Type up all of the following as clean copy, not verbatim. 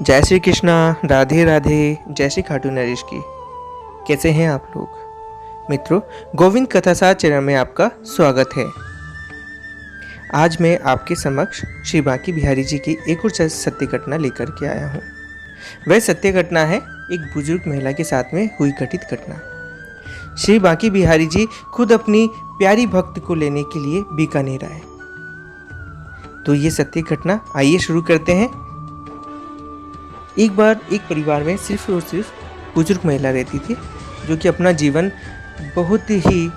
जय श्री कृष्णा, राधे राधे, जय श्री खाटू नरेश की। कैसे हैं आप लोग मित्रों? गोविंद कथासार चैनल में आपका स्वागत है। आज मैं आपके समक्ष श्री बांके बिहारी जी की एक और सत्य घटना लेकर के आया हूँ। वह सत्य घटना है एक बुजुर्ग महिला के साथ में हुई घटित घटना। श्री बांके बिहारी जी खुद अपनी प्यारी भक्त को लेने के लिए बीकानेर आए। तो ये सत्य घटना आइए शुरू करते हैं। एक बार एक परिवार में सिर्फ और सिर्फ बुजुर्ग महिला रहती थी, जो कि अपना जीवन बहुत ही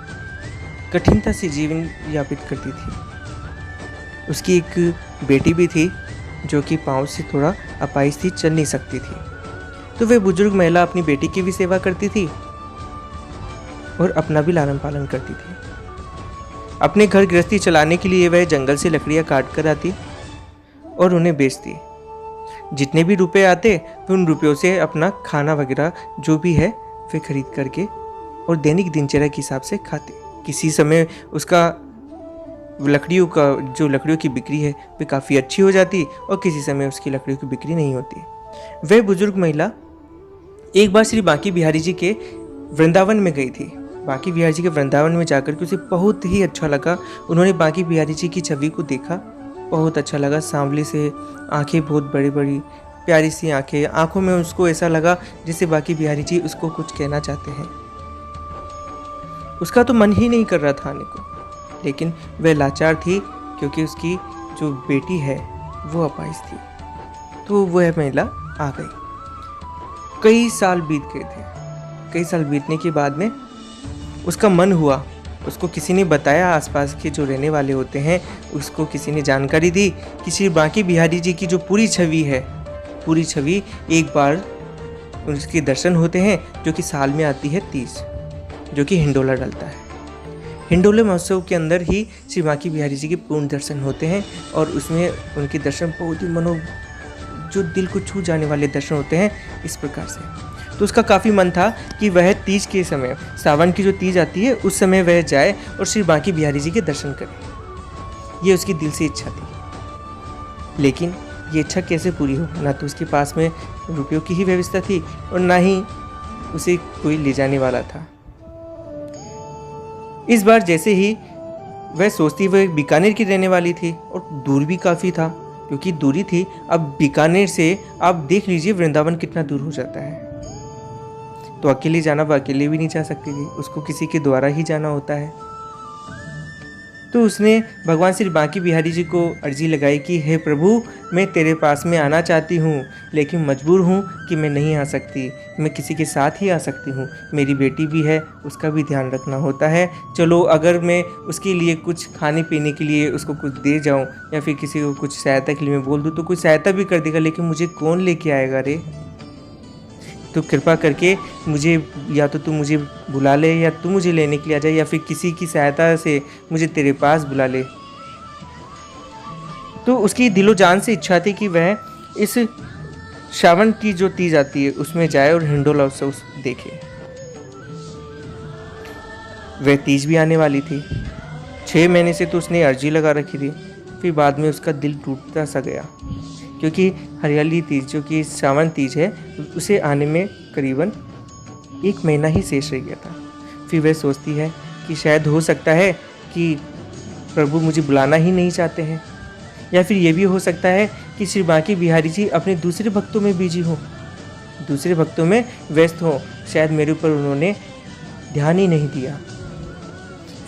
कठिनता से जीवन यापित करती थी। उसकी एक बेटी भी थी, जो कि पाँव से थोड़ा अपाहिज थी, चल नहीं सकती थी। तो वह बुजुर्ग महिला अपनी बेटी की भी सेवा करती थी और अपना भी लालन पालन करती थी। अपने घर गृहस्थी चलाने के लिए वह जंगल से लकड़ियाँ काट कर आती और उन्हें बेचती। जितने भी रुपए आते वे उन रुपयों से अपना खाना वगैरह जो भी है वे खरीद करके और दैनिक दिनचर्या के हिसाब से खाते। किसी समय उसका लकड़ियों की बिक्री है वे काफ़ी अच्छी हो जाती और किसी समय उसकी लकड़ियों की बिक्री नहीं होती। वह बुजुर्ग महिला एक बार श्री बांके बिहारी जी के वृंदावन में गई थी। बांके बिहारी जी के वृंदावन में जाकर के उसे बहुत ही अच्छा लगा। उन्होंने बांके बिहारी जी की छवि को देखा, बहुत अच्छा लगा। सांवले से आंखें, बहुत बड़ी बड़ी प्यारी सी आंखें, आंखों में उसको ऐसा लगा जैसे बांके बिहारी जी उसको कुछ कहना चाहते हैं। उसका तो मन ही नहीं कर रहा था आने को, लेकिन वह लाचार थी क्योंकि उसकी जो बेटी है वो अपाहिज थी। तो वह महिला आ गई। कई साल बीत गए थे। कई साल बीतने के बाद में उसका मन हुआ, उसको किसी ने बताया, आसपास के जो रहने वाले होते हैं उसको किसी ने जानकारी दी कि श्री बांके बिहारी जी की जो पूरी छवि एक बार उसके दर्शन होते हैं, जो कि साल में आती है तीज, जो कि हिंडोला डलता है। हिंडोले महोत्सव के अंदर ही श्री बांके बिहारी जी के पूर्ण दर्शन होते हैं और उसमें उनके दर्शन बहुत ही जो दिल को छू जाने वाले दर्शन होते हैं इस प्रकार से। तो उसका काफ़ी मन था कि वह तीज के समय, सावन की जो तीज आती है उस समय वह जाए और श्री बांके बिहारी जी के दर्शन करे। ये उसकी दिल से इच्छा थी। लेकिन ये इच्छा कैसे पूरी हो? ना तो उसके पास में रुपयों की ही व्यवस्था थी और ना ही उसे कोई ले जाने वाला था। इस बार जैसे ही वह सोचती, वह बीकानेर की रहने वाली थी और दूर भी काफ़ी था, क्योंकि दूरी थी। अब बीकानेर से आप देख लीजिए वृंदावन कितना दूर हो जाता है। तो अकेले जाना वो अकेले भी नहीं जा सकती थी, उसको किसी के द्वारा ही जाना होता है। तो उसने भगवान श्री बांके बिहारी जी को अर्जी लगाई कि हे प्रभु, मैं तेरे पास में आना चाहती हूँ, लेकिन मजबूर हूँ कि मैं नहीं आ सकती। मैं किसी के साथ ही आ सकती हूँ। मेरी बेटी भी है, उसका भी ध्यान रखना होता है। चलो, अगर मैं उसके लिए कुछ खाने पीने के लिए उसको कुछ दे जाऊँ या फिर किसी को कुछ सहायता के लिए मैं बोल दूँ तो कोई सहायता भी कर देगा, लेकिन मुझे कौन लेके आएगा रे? तो कृपा करके मुझे, या तो तू मुझे बुला ले या तू मुझे लेने के लिए आ जाए, या फिर किसी की सहायता से मुझे तेरे पास बुला ले। तो उसकी दिलो जान से इच्छा थी कि वह इस श्रावण की जो तीज आती है उसमें जाए और हिंडोला उत्सव देखे। वह तीज भी आने वाली थी। 6 महीने से तो उसने अर्जी लगा रखी थी। फिर बाद में उसका दिल टूटता सा गया, क्योंकि हरियाली तीज, जो कि श्रावण तीज है, उसे आने में करीबन 1 महीना ही शेष रह गया था। फिर वह सोचती है कि शायद हो सकता है कि प्रभु मुझे बुलाना ही नहीं चाहते हैं, या फिर ये भी हो सकता है कि श्री बांके बिहारी जी अपने दूसरे भक्तों में बिजी हो, दूसरे भक्तों में व्यस्त हो। शायद मेरे ऊपर उन्होंने ध्यान ही नहीं दिया।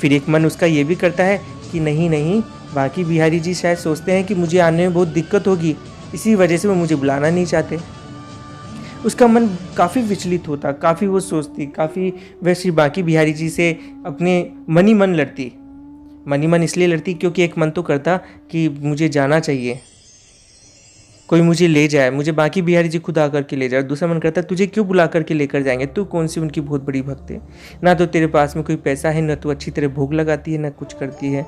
फिर एक मन उसका ये भी करता है कि नहीं, बांके बिहारी जी शायद सोचते हैं कि मुझे आने में बहुत दिक्कत होगी, इसी वजह से वो मुझे बुलाना नहीं चाहते। उसका मन काफ़ी विचलित होता, काफ़ी वो सोचती, काफ़ी वह श्री बांके बिहारी जी से अपने मन ही मन लड़ती। मन ही मन इसलिए लड़ती क्योंकि एक मन तो करता कि मुझे जाना चाहिए, कोई मुझे ले जाए, मुझे बांके बिहारी जी खुद आकर के ले जाए। दूसरा मन करता तुझे क्यों बुला करके लेकर जाएंगे, तू कौन सी उनकी बहुत बड़ी भक्त है? ना तो तेरे पास में कोई पैसा है, ना तू अच्छी तरह भोग लगाती है, ना कुछ करती है,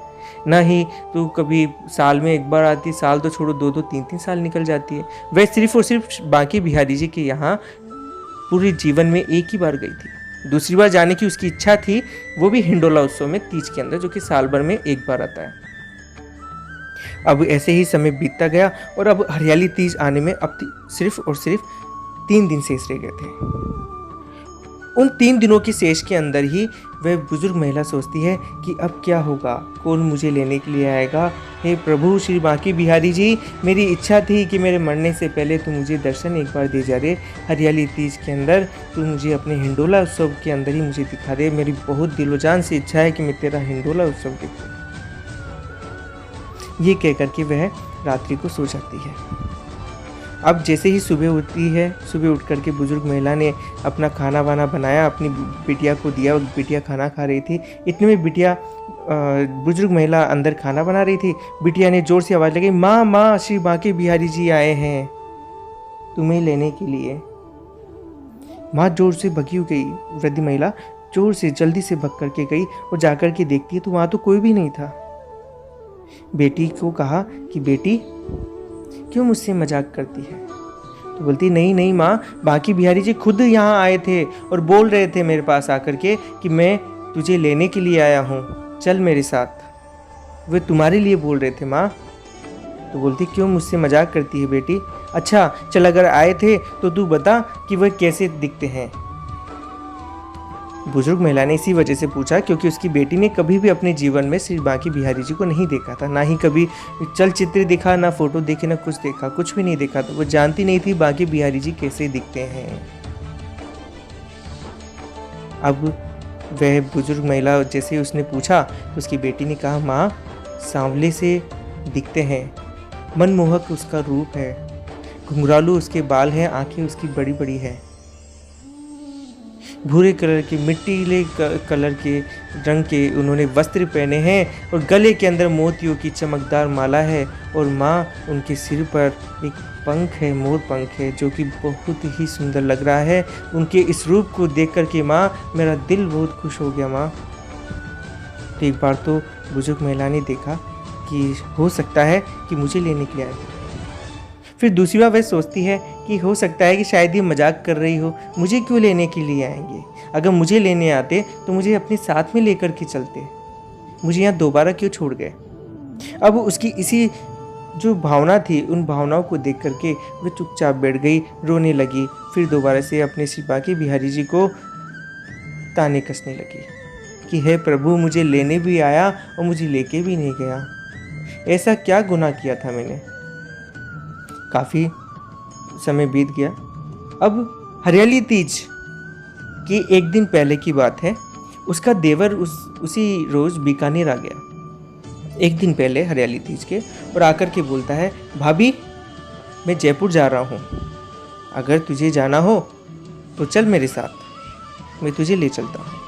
ना ही तू कभी साल में एक बार आती। साल तो छोड़ो, 2-2, 3-3 साल निकल जाती है। वह सिर्फ और सिर्फ बांके बिहारी जी के यहाँ पूरे जीवन में एक ही बार गई थी। दूसरी बार जाने की उसकी इच्छा थी, वो भी हिंडोला उत्सव में तीज के अंदर, जो कि साल भर में एक बार आता है। अब ऐसे ही समय बीतता गया और अब हरियाली तीज आने में अब सिर्फ और सिर्फ 3 दिन शेष रह गए थे। उन 3 दिनों के शेष के अंदर ही वह बुजुर्ग महिला सोचती है कि अब क्या होगा, कौन मुझे लेने के लिए आएगा। हे प्रभु श्री बांके बिहारी जी, मेरी इच्छा थी कि मेरे मरने से पहले तू मुझे दर्शन एक बार दे जा दे। हरियाली तीज के अंदर तू मुझे अपने हिंडोला उत्सव के अंदर ही मुझे दिखा दे। मेरी बहुत दिलो जान से इच्छा है कि मैं तेरा हिंडोला उत्सव देखूं। ये कह करके वह रात्रि को सो जाती है। अब जैसे ही सुबह उठती है, सुबह उठ करके बुजुर्ग महिला ने अपना खाना वाना बनाया, अपनी बिटिया को दिया। बिटिया खाना खा रही थी। इतने में बिटिया बुजुर्ग महिला अंदर खाना बना रही थी। बिटिया ने जोर से आवाज़ लगाई, माँ माँ, श्री बांके बिहारी जी आए हैं तुम्हें लेने के लिए। माँ जोर से भगी गई। वृद्ध महिला जोर से जल्दी से भग करके गई और जाकर के देखती है तो वहाँ तो कोई भी नहीं था। बेटी को कहा कि बेटी क्यों मुझसे मजाक करती है? तो बोलती, नहीं नहीं माँ, बांके बिहारी जी खुद यहाँ आए थे और बोल रहे थे मेरे पास आकर के कि मैं तुझे लेने के लिए आया हूँ, चल मेरे साथ। वे तुम्हारे लिए बोल रहे थे माँ। तो बोलती, क्यों मुझसे मजाक करती है बेटी? अच्छा चल, अगर आए थे तो तू बता कि वह कैसे दिखते हैं। बुजुर्ग महिला ने इसी वजह से पूछा क्योंकि उसकी बेटी ने कभी भी अपने जीवन में श्री बांके बिहारी जी को नहीं देखा था, ना ही कभी चलचित्र देखा, ना फोटो देखे, ना कुछ देखा, कुछ भी नहीं देखा। तो वो जानती नहीं थी बांके बिहारी जी कैसे दिखते हैं। अब वह बुजुर्ग महिला जैसे ही उसने पूछा तो उसकी बेटी ने कहा, माँ सांवले से दिखते हैं, मनमोहक उसका रूप है, घुंघरालू उसके बाल हैं, आंखें उसकी बड़ी बड़ी हैं, भूरे कलर के मिट्टीले कलर के रंग के उन्होंने वस्त्र पहने हैं और गले के अंदर मोतियों की चमकदार माला है। और माँ उनके सिर पर एक पंख है, मोर पंख है, जो कि बहुत ही सुंदर लग रहा है। उनके इस रूप को देख कर के माँ मेरा दिल बहुत खुश हो गया माँ। तो एक बार तो बुजुर्ग महिला ने देखा कि हो सकता है कि मुझे लेने के लिए आए। फिर दूसरी बार वह सोचती है कि हो सकता है कि शायद ये मजाक कर रही हो, मुझे क्यों लेने के लिए आएंगे? अगर मुझे लेने आते तो मुझे अपने साथ में लेकर के चलते, मुझे यहाँ दोबारा क्यों छोड़ गए? अब उसकी इसी जो भावना थी, उन भावनाओं को देख करके वह चुपचाप बैठ गई, रोने लगी। फिर दोबारा से अपने श्री बांके बिहारी जी को ताने कसने लगी कि हे प्रभु, मुझे लेने भी आया और मुझे लेके भी नहीं गया। ऐसा क्या गुनाह किया था मैंने? काफ़ी समय बीत गया। अब हरियाली तीज की एक दिन पहले की बात है। उसका देवर उसी रोज़ बीकानेर आ गया एक दिन पहले हरियाली तीज के, और आकर के बोलता है, भाभी मैं जयपुर जा रहा हूँ, अगर तुझे जाना हो तो चल मेरे साथ, मैं तुझे ले चलता हूँ।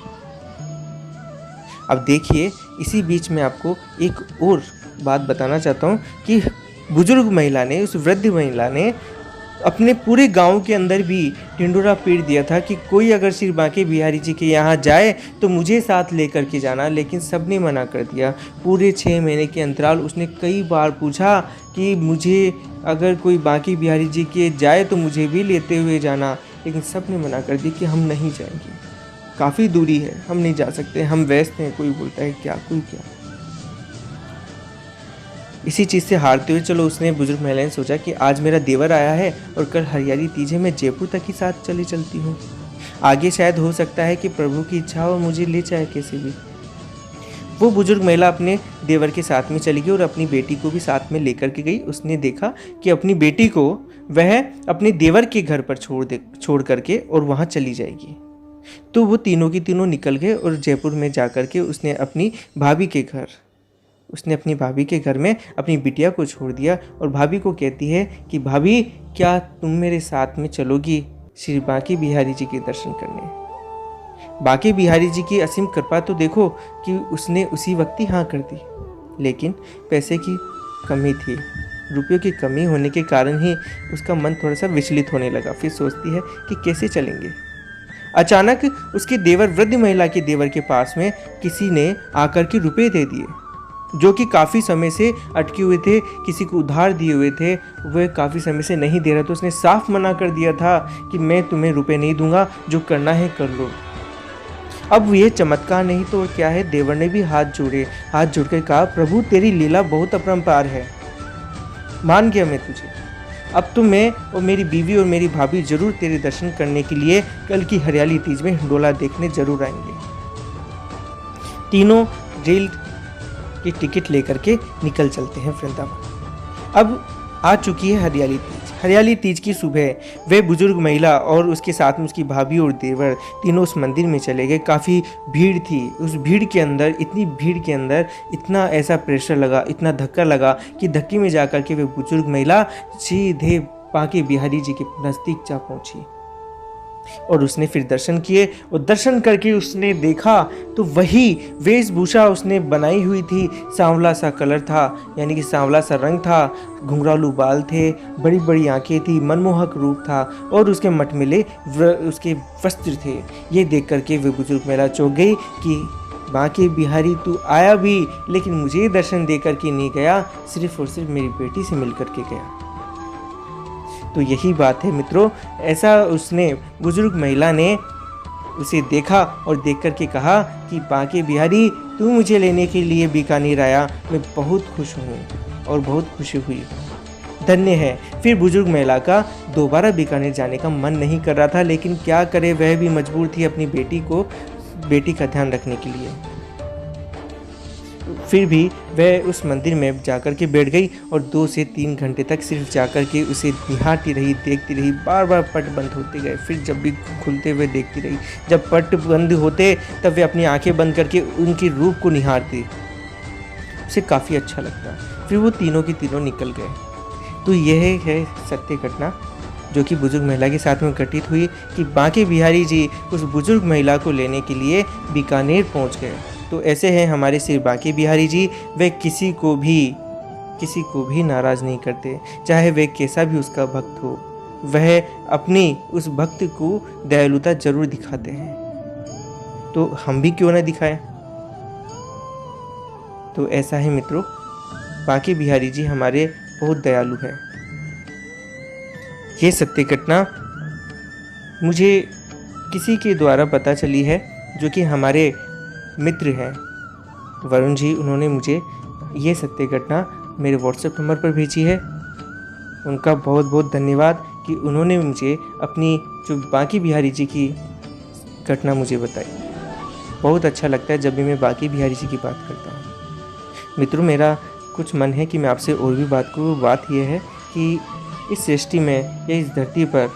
अब देखिए, इसी बीच में आपको एक और बात बताना चाहता हूँ कि बुजुर्ग महिला ने, उस वृद्ध महिला ने अपने पूरे गांव के अंदर भी ढिंढोरा पीट दिया था कि कोई अगर श्री बांके बिहारी जी के यहाँ जाए तो मुझे साथ लेकर के जाना, लेकिन सबने मना कर दिया। पूरे 6 महीने के अंतराल उसने कई बार पूछा कि मुझे अगर कोई बांके बिहारी जी के जाए तो मुझे भी लेते हुए जाना, लेकिन सब ने मना कर दिया कि हम नहीं जाएंगे, काफ़ी दूरी है, हम नहीं जा सकते, हम व्यस्त हैं। कोई बोलता है क्या, कोई क्या। इसी चीज़ से हारते हुए चलो उसने, बुजुर्ग महिला ने सोचा कि आज मेरा देवर आया है और कल हरियाली तीज है, मैं जयपुर तक ही साथ चलती हूँ, आगे शायद हो सकता है कि प्रभु की इच्छा हो मुझे ले जाए कैसे भी। वो बुजुर्ग महिला अपने देवर के साथ में चली गई और अपनी बेटी को भी साथ में लेकर के गई। उसने देखा कि अपनी बेटी को वह अपने देवर के घर पर छोड़ करके और वहाँ चली जाएगी। तो वो तीनों की तीनों निकल गए और जयपुर में जा कर के उसने अपनी भाभी के घर में अपनी बिटिया को छोड़ दिया और भाभी को कहती है कि भाभी क्या तुम मेरे साथ में चलोगी श्री बांके बिहारी जी के दर्शन करने? बांके बिहारी जी की असीम कृपा तो देखो कि उसने उसी वक्त ही हाँ कर दी, लेकिन पैसे की कमी थी, रुपयों की कमी होने के कारण ही उसका मन थोड़ा सा विचलित होने लगा। फिर सोचती है कि कैसे चलेंगे। अचानक उसके देवर, वृद्ध महिला के देवर के पास में किसी ने आकर के रुपए दे दिए, जो कि काफ़ी समय से अटके हुए थे, किसी को उधार दिए हुए थे, वह काफ़ी समय से नहीं दे रहा। तो उसने साफ मना कर दिया था कि मैं तुम्हें रुपए नहीं दूंगा, जो करना है कर लो। अब ये चमत्कार नहीं तो क्या है, देवर ने भी हाथ जोड़ कर कहा, प्रभु तेरी लीला बहुत अपरंपार है, मान गया मैं तुझे। अब तो मैं और मेरी बीवी और मेरी भाभी ज़रूर तेरे दर्शन करने के लिए कल की हरियाली तीज में हिंडोला देखने ज़रूर आएंगे। तीनों रेल की टिकट लेकर के निकल चलते हैं वृंदावन। अब आ चुकी है हरियाली तीज। हरियाली तीज की सुबह वह बुजुर्ग महिला और उसके साथ में उसकी भाभी और देवर तीनों उस मंदिर में चले गए। काफ़ी भीड़ थी। उस भीड़ के अंदर, इतनी भीड़ के अंदर इतना ऐसा प्रेशर लगा, इतना धक्का लगा कि धक्के में जाकर के वह बुजुर्ग महिला सीधे बांके बिहारी जी के नज़दीक जा पहुंची और उसने फिर दर्शन किए। और दर्शन करके उसने देखा तो वही वेशभूषा उसने बनाई हुई थी। सांवला सा कलर था, यानी कि सांवला सा रंग था, घुंघरालू बाल थे, बड़ी बड़ी आंखें थी, मनमोहक रूप था और उसके मटमिले उसके वस्त्र थे। ये देख करके वे बुजुर्ग महिला चौंक गई कि बांके बिहारी तू आया भी, लेकिन मुझे दर्शन दे करके नहीं गया, सिर्फ और सिर्फ मेरी बेटी से मिल करके गया। तो यही बात है मित्रों, ऐसा उसने बुजुर्ग महिला ने उसे देखा और देख कर के कहा कि बांके बिहारी तू मुझे लेने के लिए बीकानेर आया, मैं बहुत खुश हूँ और बहुत खुशी हुई, धन्य है। फिर बुजुर्ग महिला का दोबारा बीकानेर जाने का मन नहीं कर रहा था, लेकिन क्या करे, वह भी मजबूर थी अपनी बेटी का ध्यान रखने के लिए। फिर भी वह उस मंदिर में जाकर के बैठ गई और 2 से 3 घंटे तक सिर्फ जाकर के उसे निहारती रही, देखती रही। बार बार पट बंद होते गए, फिर जब भी खुलते हुए देखती रही। जब पट बंद होते तब वे अपनी आंखें बंद करके उनके रूप को निहारती, उसे काफ़ी अच्छा लगता। फिर वो तीनों की तीनों निकल गए। तो यह है सत्य घटना जो कि बुजुर्ग महिला के साथ में घटित हुई कि बांके बिहारी जी उस बुजुर्ग महिला को लेने के लिए बीकानेर पहुंच गए। तो ऐसे हैं हमारे श्री बांके बिहारी जी, वे किसी को भी नाराज़ नहीं करते, चाहे वे कैसा भी उसका भक्त हो। वह अपनी उस भक्त को दयालुता जरूर दिखाते हैं, तो हम भी क्यों ना दिखाएं। तो ऐसा है मित्रों, बांके बिहारी जी हमारे बहुत दयालु हैं। ये सत्य घटना मुझे किसी के द्वारा पता चली है, जो कि हमारे मित्र हैं वरुण जी। उन्होंने मुझे ये सत्य घटना मेरे व्हाट्सएप नंबर पर भेजी है। उनका बहुत बहुत धन्यवाद कि उन्होंने मुझे अपनी जो बांके बिहारी जी की घटना मुझे बताई। बहुत अच्छा लगता है जब भी मैं बांके बिहारी जी की बात करता हूँ। मित्रों, मेरा कुछ मन है कि मैं आपसे और भी बात करूँ। बात यह है कि इस सृष्टि में या इस धरती पर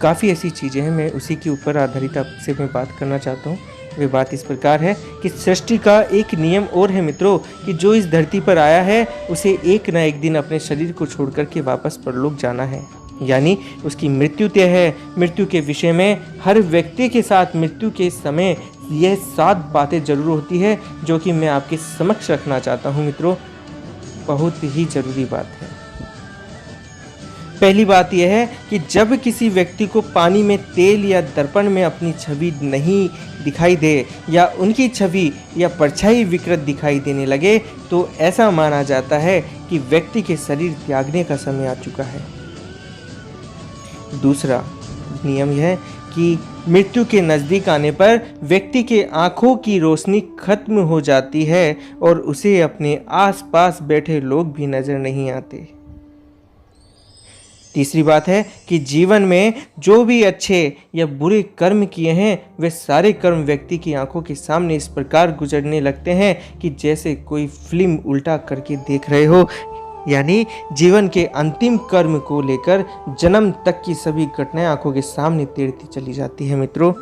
काफ़ी ऐसी चीज़ें हैं, मैं उसी के ऊपर आधारित आपसे मैं बात करना चाहता हूँ। वे बात इस प्रकार है कि सृष्टि का एक नियम और है मित्रों, कि जो इस धरती पर आया है उसे एक ना एक दिन अपने शरीर को छोड़ करके वापस परलोक जाना है, यानी उसकी मृत्यु तय है। मृत्यु के विषय में हर व्यक्ति के साथ मृत्यु के समय यह 7 बातें जरूर होती है, जो कि मैं आपके समक्ष रखना चाहता हूँ मित्रों। बहुत ही जरूरी बात है। पहली बात यह है कि जब किसी व्यक्ति को पानी में तेल या दर्पण में अपनी छवि नहीं दिखाई दे, या उनकी छवि या परछाई विकृत दिखाई देने लगे, तो ऐसा माना जाता है कि व्यक्ति के शरीर त्यागने का समय आ चुका है। दूसरा नियम यह है कि मृत्यु के नज़दीक आने पर व्यक्ति के आँखों की रोशनी खत्म हो जाती है और उसे अपने आसपास बैठे लोग भी नजर नहीं आते। तीसरी बात है कि जीवन में जो भी अच्छे या बुरे कर्म किए हैं, वे सारे कर्म व्यक्ति की आंखों के सामने इस प्रकार गुजरने लगते हैं कि जैसे कोई फिल्म उल्टा करके देख रहे हो, यानी जीवन के अंतिम कर्म को लेकर जन्म तक की सभी घटनाएं आंखों के सामने तैरती चली जाती है मित्रों।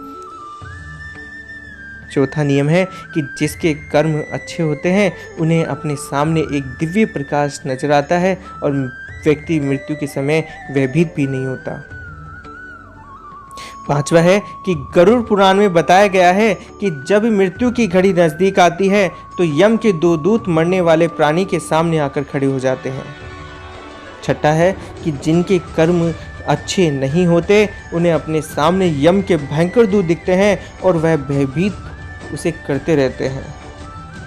चौथा नियम है कि जिसके कर्म अच्छे होते हैं उन्हें अपने सामने एक दिव्य प्रकाश नजर आता है और व्यक्ति मृत्यु के समय भयभीत भी नहीं होता। पांचवा है कि गरुड़ पुराण में बताया गया है कि जब मृत्यु की घड़ी नजदीक आती है तो यम के 2 दूत मरने वाले प्राणी के सामने आकर खड़े हो जाते हैं। छठा है कि जिनके कर्म अच्छे नहीं होते उन्हें अपने सामने यम के भयंकर दूत दिखते हैं और वह भयभीत उसे करते रहते हैं।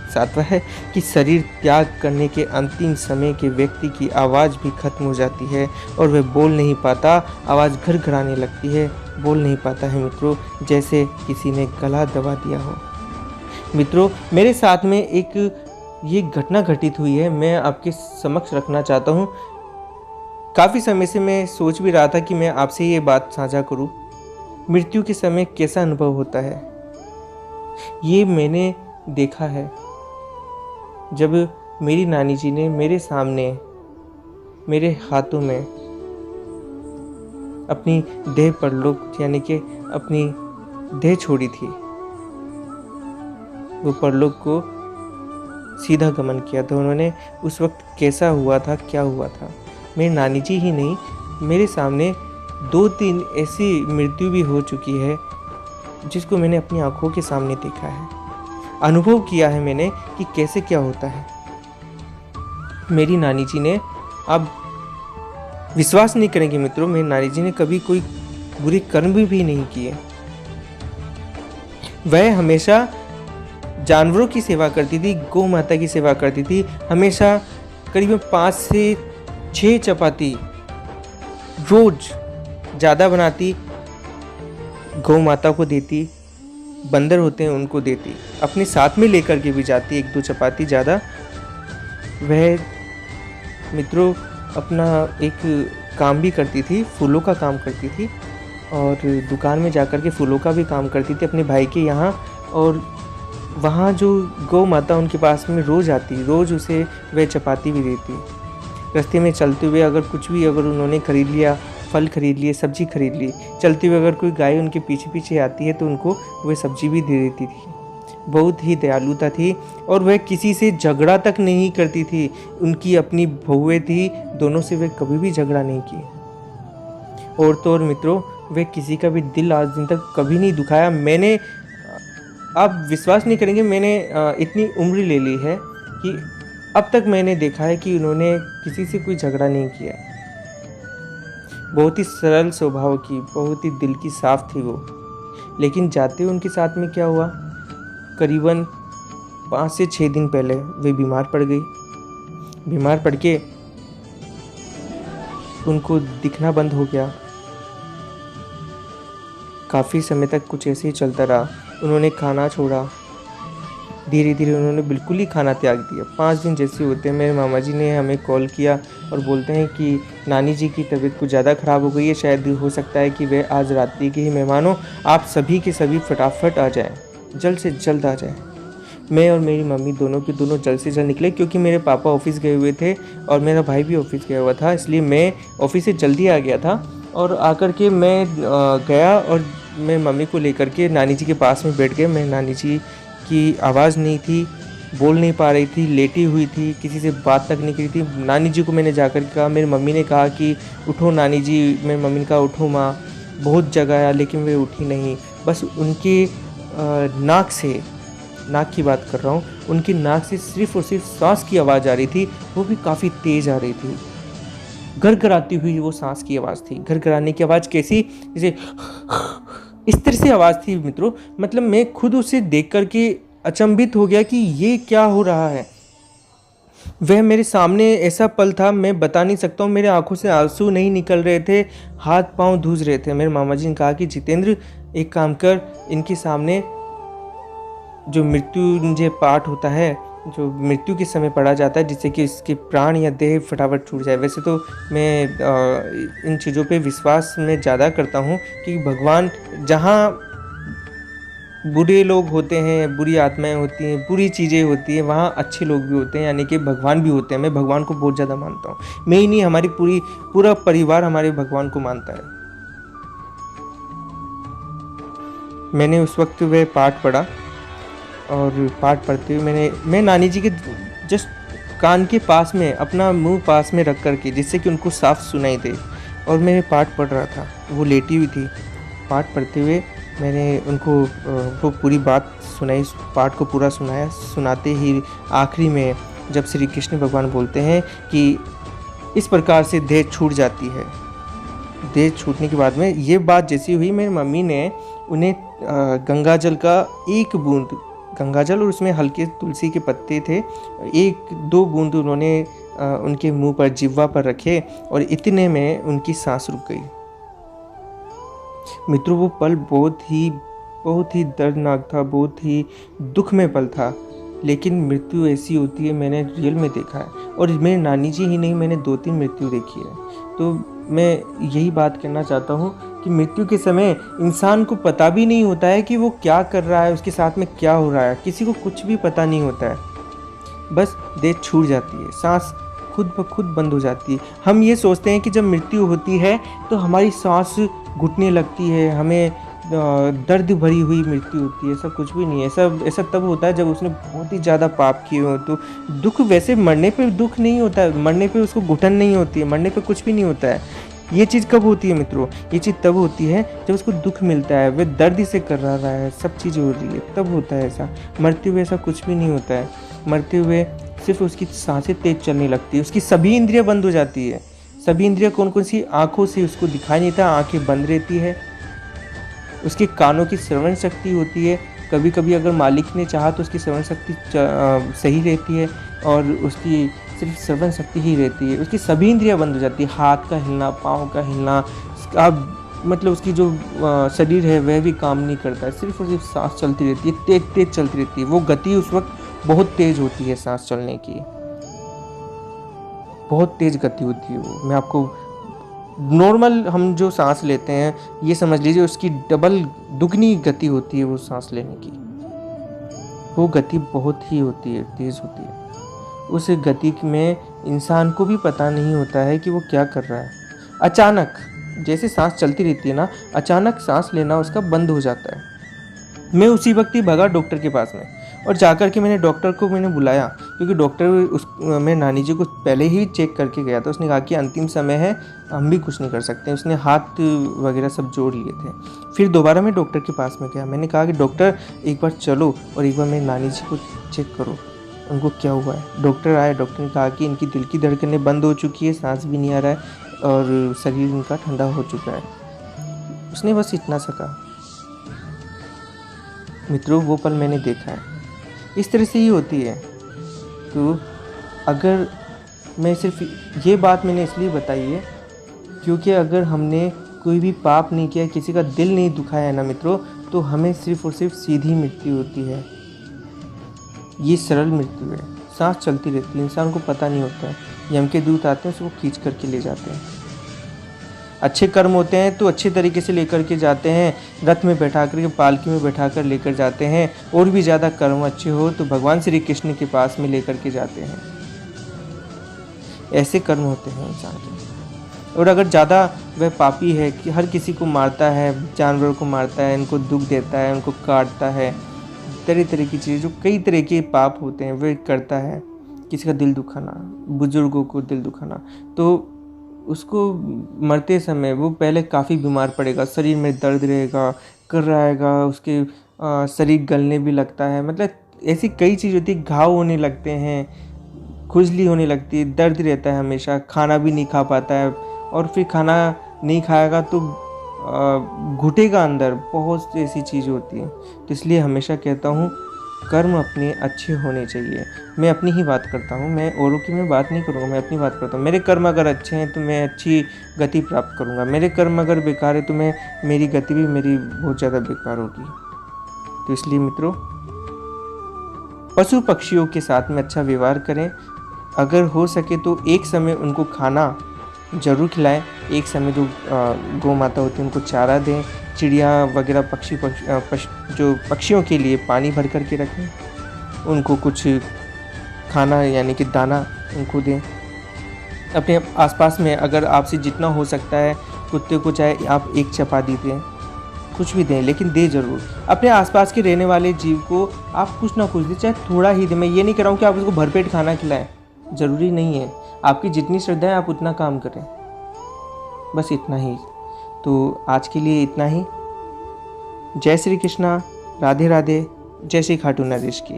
सातवां है कि शरीर त्याग करने के अंतिम समय के व्यक्ति की आवाज़ भी खत्म हो जाती है और वह बोल नहीं पाता, आवाज़ घरघराने लगती है, बोल नहीं पाता है मित्रों, जैसे किसी ने गला दबा दिया हो। मित्रों, मेरे साथ में एक ये घटना घटित हुई है, मैं आपके समक्ष रखना चाहता हूँ। काफ़ी समय से मैं सोच भी रहा था कि मैं आपसे ये बात साझा करूँ। मृत्यु के समय कैसा अनुभव होता है, ये मैंने देखा है। जब मेरी नानी जी ने मेरे सामने, मेरे हाथों में अपनी देह परलोक यानी कि अपनी देह छोड़ी थी, वो परलोक को सीधा गमन किया था उन्होंने। उस वक्त कैसा हुआ था, क्या हुआ था, मेरी नानी जी ही नहीं, मेरे सामने 2-3 ऐसी मृत्यु भी हो चुकी है जिसको मैंने अपनी आंखों के सामने देखा है, अनुभव किया है मैंने कि कैसे क्या होता है। मेरी नानी जी ने, आप विश्वास नहीं करेंगे मित्रों, मेरी नानी जी ने कभी कोई बुरे कर्म भी नहीं किए। वह हमेशा जानवरों की सेवा करती थी, गौ माता की सेवा करती थी। हमेशा करीबन 5 से 6 चपाती रोज ज़्यादा बनाती, गौ माता को देती, बंदर होते हैं उनको देती, अपने साथ में लेकर के भी जाती 1-2 चपाती ज़्यादा। वह मित्रों अपना एक काम भी करती थी, फूलों का काम करती थी, और दुकान में जाकर के फूलों का भी काम करती थी अपने भाई के यहाँ। और वहाँ जो गौ माता उनके पास में रोज़ आती, रोज़ उसे वह चपाती भी देती। रास्ते में चलते हुए अगर कुछ भी अगर उन्होंने खरीद लिया, फल खरीद लिए, सब्जी खरीद ली, चलते हुए अगर कोई गाय उनके पीछे पीछे आती है तो उनको वह सब्जी भी दे देती थी। बहुत ही दयालुता थी, और वह किसी से झगड़ा तक नहीं करती थी। उनकी अपनी बहुएं थी, दोनों से वह कभी भी झगड़ा नहीं की। और तो और मित्रों, वह किसी का भी दिल आज दिन तक कभी नहीं दुखाया। मैंने, आप विश्वास नहीं करेंगे, मैंने इतनी उम्र ले ली है कि अब तक मैंने देखा है कि उन्होंने किसी से कोई झगड़ा नहीं किया। बहुत ही सरल स्वभाव की, बहुत ही दिल की साफ थी वो। लेकिन जाते हुए उनके साथ में क्या हुआ, करीबन 5 से 6 दिन पहले वे बीमार पड़ गई। बीमार पड़ के उनको दिखना बंद हो गया। काफ़ी समय तक कुछ ऐसे ही चलता रहा। उन्होंने खाना छोड़ा, धीरे धीरे उन्होंने बिल्कुल ही खाना त्याग दिया। 5 दिन जैसे होते हैं, मेरे मामा जी ने हमें कॉल किया और बोलते हैं कि नानी जी की तबीयत कुछ ज़्यादा ख़राब हो गई है, शायद हो सकता है कि वे आज रात्रि के ही मेहमान हो, आप सभी के सभी फटाफट आ जाएं, जल्द से जल्द आ जाएं। मैं और मेरी मम्मी दोनों के दोनों जल्द से जल्द निकले, क्योंकि मेरे पापा ऑफिस गए हुए थे और मेरा भाई भी ऑफिस गया हुआ था, इसलिए मैं ऑफिस से जल्दी आ गया था। और आकर के मैं गया और मैं मम्मी को लेकर के नानी जी के पास में बैठ गए। मेरी नानी जी की आवाज़ नहीं थी, बोल नहीं पा रही थी, लेटी हुई थी, किसी से बात तक नहीं करी थी। नानी जी को मैंने जाकर के कहा, मेरी मम्मी ने कहा कि उठो नानी जी, मेरी मम्मी ने कहा उठो माँ, बहुत जगाया लेकिन वे उठी नहीं। बस उनके नाक से, नाक की बात कर रहा हूँ, उनकी नाक से सिर्फ और सिर्फ सांस की आवाज़ आ रही थी, वो भी काफ़ी तेज़ आ रही थी। घरघराती हुई वो सांस की आवाज़ थी। घरघराने की आवाज़ कैसी, जैसे इस तरह से आवाज़ थी मित्रों। मतलब मैं खुद उसे देख करके अचंभित हो गया कि ये क्या हो रहा है। वह मेरे सामने ऐसा पल था, मैं बता नहीं सकता हूँ। मेरे आंखों से आंसू नहीं निकल रहे थे, हाथ पांव धूज रहे थे। मेरे मामा जी ने कहा कि जितेंद्र एक काम कर, इनके सामने जो मृत्युंजय पाठ होता है, जो मृत्यु के समय पढ़ा जाता है, जिससे कि इसके प्राण या देह फटाफट छूट जाए। वैसे तो मैं इन चीज़ों पे विश्वास में ज़्यादा करता हूँ कि भगवान, जहाँ बुरे लोग होते हैं, बुरी आत्माएं होती हैं, बुरी चीज़ें होती हैं, वहाँ अच्छे लोग भी होते हैं, यानी कि भगवान भी होते हैं। मैं भगवान को बहुत ज़्यादा मानता हूँ। मैं ही नहीं, हमारी पूरा परिवार हमारे भगवान को मानता है। मैंने उस वक्त वह पाठ पढ़ा, और पाठ पढ़ते हुए मैं नानी जी के जस्ट कान के पास में अपना मुंह पास में रख करके, जिससे कि उनको साफ सुनाई दे, और मैं पाठ पढ़ रहा था। वो लेटी हुई थी। पाठ पढ़ते हुए मैंने उनको वो पूरी बात सुनाई, पाठ को पूरा सुनाया। सुनाते ही आखिरी में जब श्री कृष्ण भगवान बोलते हैं कि इस प्रकार से देह छूट जाती है, देह छूटने के बाद में ये बात जैसी हुई, मेरी मम्मी ने उन्हें गंगा जल का एक बूंद, गंगा जल और उसमें हल्के तुलसी के पत्ते थे, 1-2 बूंद उन्होंने उनके मुंह पर, जिह्वा पर रखे, और इतने में उनकी सांस रुक गई। मित्रों, वो पल बहुत ही दर्दनाक था, बहुत ही दुखमय पल था। लेकिन मृत्यु ऐसी होती है, मैंने रियल में देखा है। और मेरे नानी जी ही नहीं, मैंने 2-3 मृत्यु देखी है। तो मैं यही बात कहना चाहता हूँ कि मृत्यु के समय इंसान को पता भी नहीं होता है कि वो क्या कर रहा है, उसके साथ में क्या हो रहा है, किसी को कुछ भी पता नहीं होता है। बस देह छूट जाती है, सांस खुद ब खुद बंद हो जाती है। हम ये सोचते हैं कि जब मृत्यु होती है तो हमारी सांस घुटने लगती है, हमें दर्द भरी हुई मृत्यु होती है। ऐसा कुछ भी नहीं है। ऐसा तब होता है जब उसने बहुत ही ज़्यादा पाप किए हो। तो दुख वैसे मरने पे दुख नहीं होता है, मरने पे उसको घुटन नहीं होती है, मरने पे कुछ भी नहीं होता है। ये चीज़ कब होती है मित्रों? ये चीज़ तब होती है जब उसको दुख मिलता है, वह दर्द से कर रहा है, सब चीज़ें हो रही है, तब होता है ऐसा। मरते हुए ऐसा कुछ भी नहीं होता है। मरते हुए सिर्फ उसकी सांसें तेज चलने लगती है, उसकी सभी इंद्रियां बंद हो जाती है। सभी इंद्रियां कौन कौन सी? आँखों से उसको दिखाई नहीं था, आँखें बंद रहती है। उसके कानों की श्रवण शक्ति होती है, कभी कभी अगर मालिक ने चाहा तो उसकी श्रवण शक्ति सही रहती है, और उसकी सिर्फ श्रवण शक्ति ही रहती है। उसकी सभी इंद्रियां बंद हो जाती है, हाथ का हिलना, पाँव का हिलना, मतलब उसकी जो शरीर है वह भी काम नहीं करता है, सिर्फ और सिर्फ सांस चलती रहती है, तेज तेज चलती रहती है। वो गति उस वक्त बहुत तेज होती है, सांस चलने की बहुत तेज गति होती है वो। मैं आपको नॉर्मल हम जो सांस लेते हैं ये समझ लीजिए, उसकी डबल दुगनी गति होती है वो सांस लेने की। वो गति बहुत ही होती है, तेज होती है। उस गति में इंसान को भी पता नहीं होता है कि वो क्या कर रहा है। अचानक जैसे सांस चलती रहती है ना, अचानक सांस लेना उसका बंद हो जाता है। मैं उसी वक्त ही भागा डॉक्टर के पास में, और जाकर के मैंने डॉक्टर को बुलाया, क्योंकि डॉक्टर मेरे नानी जी को पहले ही चेक करके गया था। उसने कहा कि अंतिम समय है, हम भी कुछ नहीं कर सकते। उसने हाथ वगैरह सब जोड़ लिए थे। फिर दोबारा मैं डॉक्टर के पास में गया, मैंने कहा कि डॉक्टर एक बार चलो और एक बार मेरी नानी जी को चेक करो, उनको क्या हुआ है। डॉक्टर आए, डॉक्टर ने कहा कि इनकी दिल की धड़कनें बंद हो चुकी है, सांस भी नहीं आ रहा है, और शरीर इनका ठंडा हो चुका है। उसने बस इतना सा कहा। मित्रों, वो पल मैंने देखा है। इस तरह से ही होती है। तो अगर मैं सिर्फ ये बात मैंने इसलिए बताई है क्योंकि अगर हमने कोई भी पाप नहीं किया, किसी का दिल नहीं दुखाया है ना मित्रों, तो हमें सिर्फ और सिर्फ सीधी मृत्यु होती है। ये सरल मृत्यु है, सांस चलती रहती है, इंसान को पता नहीं होता है। यम के दूत आते हैं, उसको खींच करके ले जाते हैं। अच्छे कर्म होते हैं तो अच्छे तरीके से लेकर के जाते हैं, रथ में बैठा कर, पालकी में बैठा कर लेकर जाते हैं। और भी ज़्यादा कर्म अच्छे हो तो भगवान श्री कृष्ण के पास में लेकर के जाते हैं। ऐसे कर्म होते हैं इंसान के। और अगर ज़्यादा वह पापी है कि हर किसी को मारता है, जानवरों को मारता है, इनको दुख देता है, उनको काटता है, तरह तरह की चीज़ें, जो कई तरह के पाप होते हैं वह करता है, किसी का दिल दुखाना, बुजुर्गों को दिल दुखाना, तो उसको मरते समय वो पहले काफ़ी बीमार पड़ेगा, शरीर में दर्द रहेगा, कर रहेगा, उसके शरीर गलने भी लगता है। मतलब ऐसी कई चीज़ होती है, घाव होने लगते हैं, खुजली होने लगती है, दर्द रहता है हमेशा, खाना भी नहीं खा पाता है, और फिर खाना नहीं खाएगा तो घुटेगा अंदर, बहुत ऐसी चीज़ होती है। तो इसलिए हमेशा कहता हूँ कर्म अपने अच्छे होने चाहिए। मैं अपनी ही बात करता हूँ, मैं औरों की मैं बात नहीं करूँगा, मैं अपनी बात करता हूँ। मेरे कर्म अगर अच्छे हैं तो मैं अच्छी गति प्राप्त करूँगा, मेरे कर्म अगर बेकार है तो मेरी गति भी मेरी बहुत ज़्यादा बेकार होगी। तो इसलिए मित्रों, पशु पक्षियों के साथ में अच्छा व्यवहार करें। अगर हो सके तो एक समय उनको खाना ज़रूर खिलाएं, एक समय जो गौ माता होती है उनको चारा दें, चिड़िया वगैरह जो पक्षियों के लिए पानी भर करके रखें, उनको कुछ खाना यानी कि दाना उनको दें। अपने आसपास में अगर आपसे जितना हो सकता है कुत्ते को चाहे आप एक चपाती दें, कुछ भी दें, लेकिन दे ज़रूर। अपने आसपास के रहने वाले जीव को आप कुछ ना कुछ दें, चाहे थोड़ा ही दें। मैं ये नहीं कह रहा हूँ कि आप उसको भरपेट खाना खिलाएं, ज़रूरी नहीं है। आपकी जितनी श्रद्धा है आप उतना काम करें, बस इतना ही। तो आज के लिए इतना ही। जय श्री कृष्णा, राधे राधे, जय श्री खाटू नरेश की।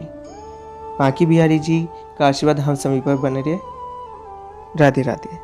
बांकी बिहारी जी का आशीर्वाद हम सभी पर बने रहे। राधे राधे।